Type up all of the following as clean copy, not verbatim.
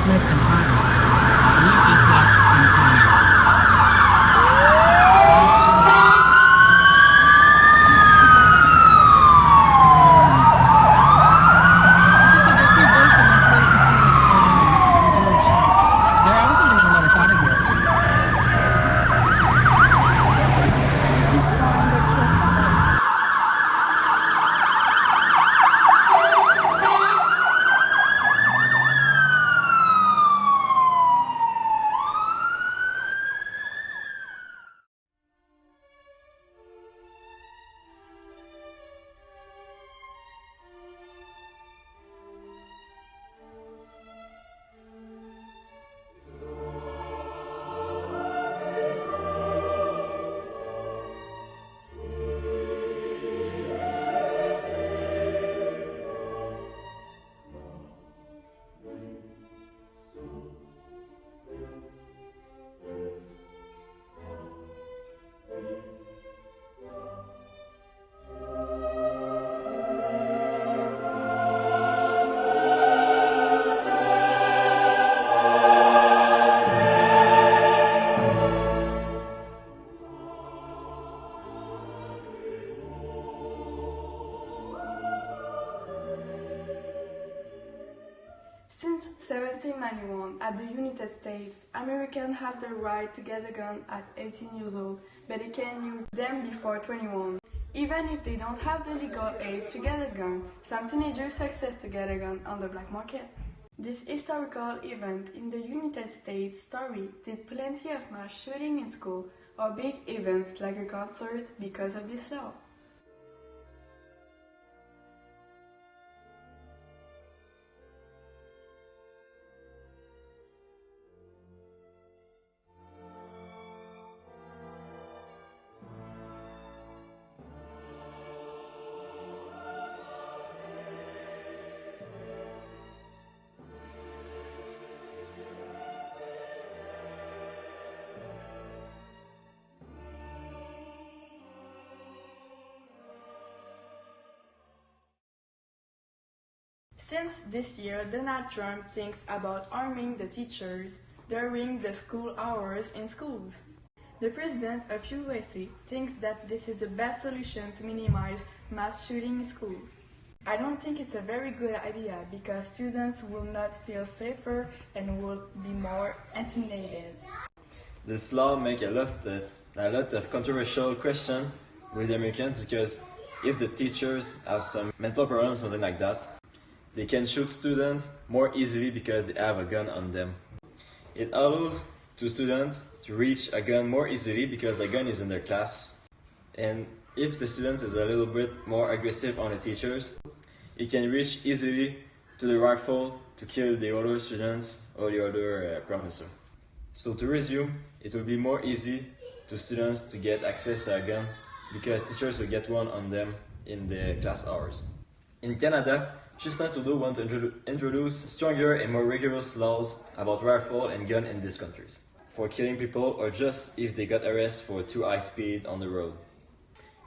bracelet and title. We just left in time. Since 1791, at the United States, Americans have the right to get a gun at 18 years old, but they can use them before 21. Even if they don't have the legal age to get a gun, some teenagers success to get a gun on the black market. This historical event in the United States story did plenty of mass shooting in school or big events like a concert because of this law. Since this year, Donald Trump thinks about arming the teachers during the school hours in schools. The president of USA thinks that this is the best solution to minimize mass shooting in school. I don't think it's a very good idea because students will not feel safer and will be more intimidated. This law makes a lot of controversial questions with the Americans because if the teachers have some mental problems, something like that, they can shoot students more easily because they have a gun on them. It allows to students to reach a gun more easily because a gun is in their class. And if the students is a little bit more aggressive on the teachers, it can reach easily to the rifle to kill the other students or the other professor. So to resume, it will be more easy to students to get access to a gun because teachers will get one on them in the class hours. In Canada, Justin Trudeau wants to introduce stronger and more rigorous laws about rifle and gun in these countries for killing people or just if they got arrested for too high speed on the road.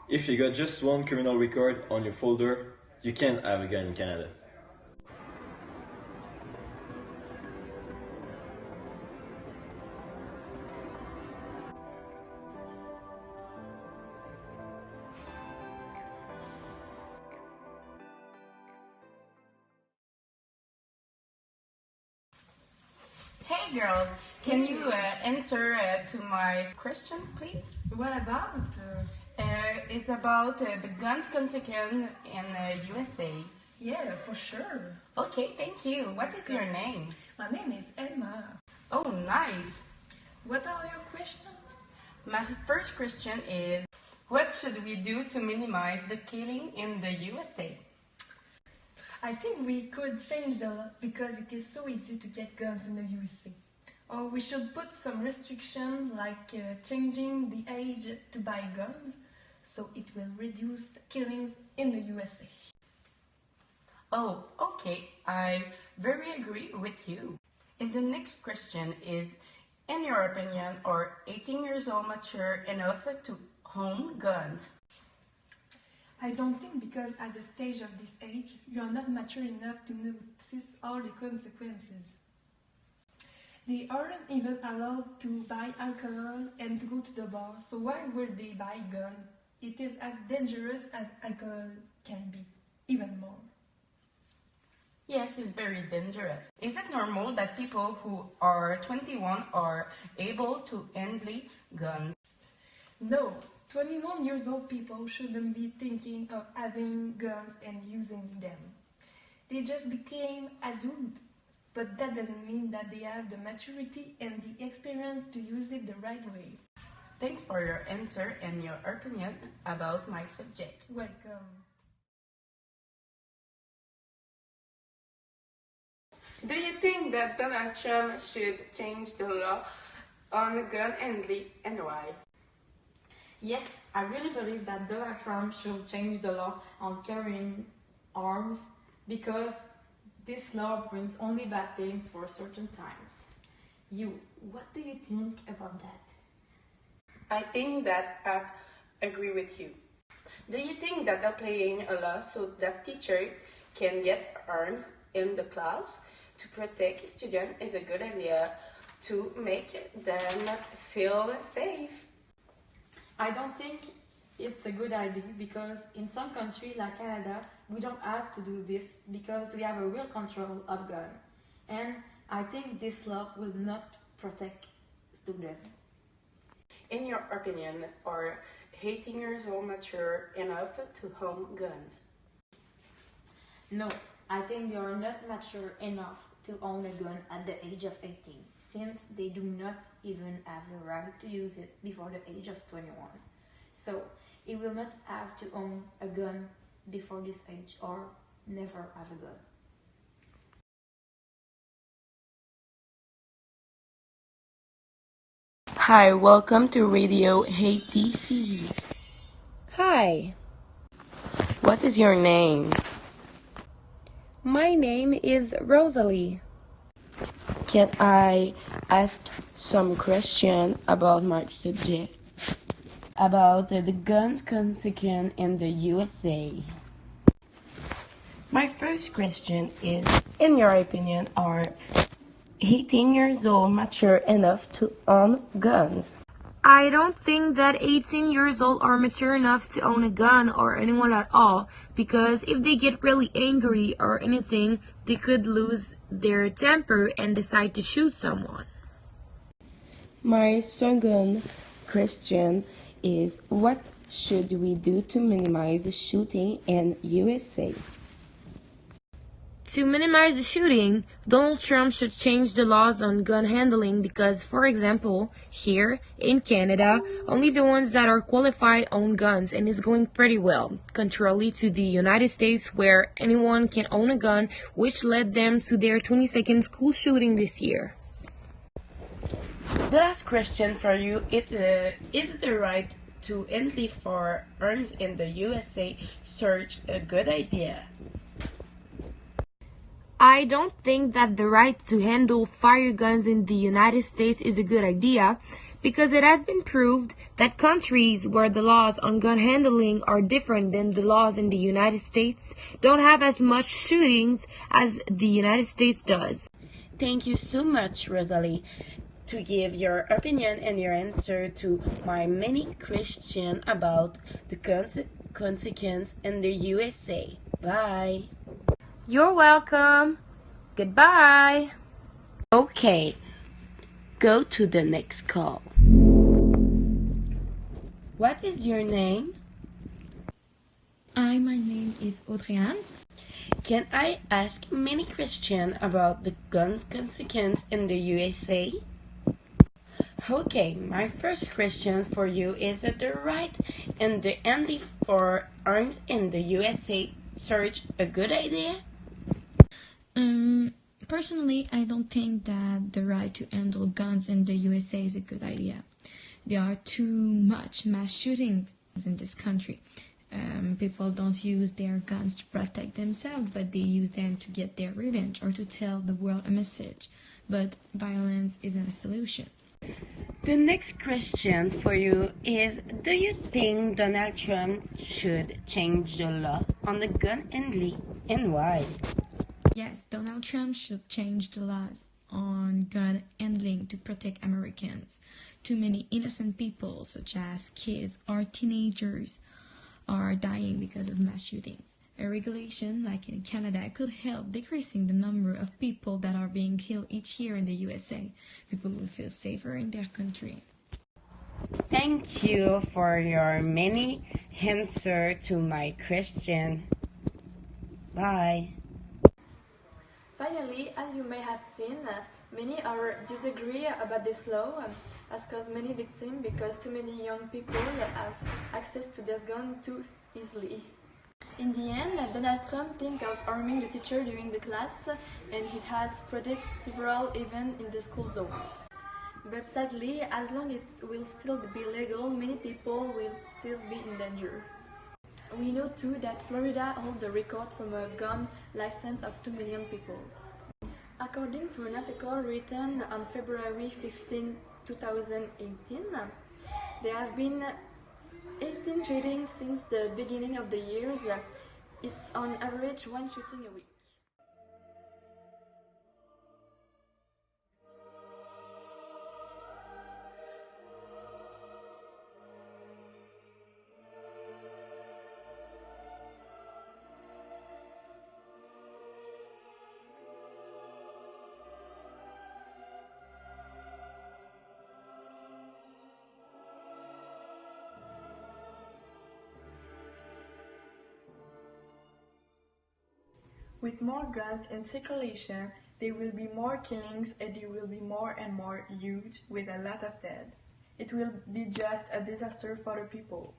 If you got just one criminal record on your folder, you can't have a gun in Canada. Hey girls, can you answer to my question, please? What about? It's about the guns consequence in USA. Yeah, for sure. Okay, thank you. What is your name? My name is Emma. Oh, nice. What are your questions? My first question is, what should we do to minimize the killing in the USA? I think we could change the law because it is so easy to get guns in the USA. Or we should put some restrictions like changing the age to buy guns so it will reduce killings in the USA. Oh, okay. I very agree with you. And the next question is, in your opinion, are 18 years old mature enough to own guns? I don't think because at the stage of this age, you are not mature enough to notice all the consequences. They aren't even allowed to buy alcohol and to go to the bar, so why would they buy guns? It is as dangerous as alcohol can be, even more. Yes, it's very dangerous. Is it normal that people who are 21 are able to handle guns? No, 21 years old people shouldn't be thinking of having guns and using them. They just became adult, but that doesn't mean that they have the maturity and the experience to use it the right way. Thanks for your answer and your opinion about my subject. Welcome. Do you think that Donald Trump should change the law on gun handling and why? Yes, I really believe that Donald Trump should change the law on carrying arms because this law brings only bad things for certain times. What do you think about that? I think that I agree with you. Do you think that applying a law so that teacher can get arms in the class to protect students is a good idea to make them feel safe? I don't think it's a good idea because in some countries like Canada, we don't have to do this because we have a real control of gun. And I think this law will not protect students. In your opinion, are 18 years old mature enough to own guns? No, I think they are not mature enough to own a gun at the age of 18, since they do not even have the right to use it before the age of 21. So, he will not have to own a gun before this age or never have a gun. Hi, welcome to Radio ATC. Hi, What is your name? my name is Rosalie. Can I ask some question about my subject? About the guns consequence in the USA. My first question is, in your opinion, are 18 years old mature enough to own guns? I don't think that 18 years old are mature enough to own a gun or anyone at all, because if they get really angry or anything, they could lose their temper and decide to shoot someone. My second question is, what should we do to minimize the shooting in USA? To minimize the shooting, Donald Trump should change the laws on gun handling because, for example, here in Canada, only the ones that are qualified own guns and it's going pretty well, contrary to the United States where anyone can own a gun, which led them to their 22nd school shooting this year. The last question for you is the right to handle for arms in the USA search a good idea? I don't think that the right to handle fire guns in the United States is a good idea because it has been proved that countries where the laws on gun handling are different than the laws in the United States don't have as much shootings as the United States does. Thank you so much, Rosalie, to give your opinion and your answer to my many questions about the consequence in the USA. Bye. You're welcome. Goodbye. Okay, go to the next call. What is your name? Hi, my name is Audrey-Anne. Can I ask many questions about the gun consequence in the USA? Okay, my first question for you is that the right and the handling for arms in the USA search a good idea? Personally, I don't think that the right to handle guns in the USA is a good idea. There are too much mass shootings in this country. People don't use their guns to protect themselves, but they use them to get their revenge or to tell the world a message. But violence isn't a solution. The next question for you is, do you think Donald Trump should change the law on the gun handling and why? Yes, Donald Trump should change the laws on gun handling to protect Americans. Too many innocent people, such as kids or teenagers, are dying because of mass shootings. A regulation like in Canada could help decreasing the number of people that are being killed each year in the USA. People will feel safer in their country. Thank you for your many answers to my question. Bye. Finally, as you may have seen, many are disagree about this law has caused many victims because too many young people have access to this gun too easily. In the end, Donald Trump thinks of arming the teacher during the class, and it has predicted several events in the school zone. But sadly, as long as it will still be legal, many people will still be in danger. We know too that Florida holds the record from a gun license of 2 million people. According to an article written on February 15, 2018, there have been 18 shootings since the beginning of the years. It's on average 1 shooting a week. With more guns in circulation, there will be more killings and there will be more and more huge with a lot of dead. It will be just a disaster for the people.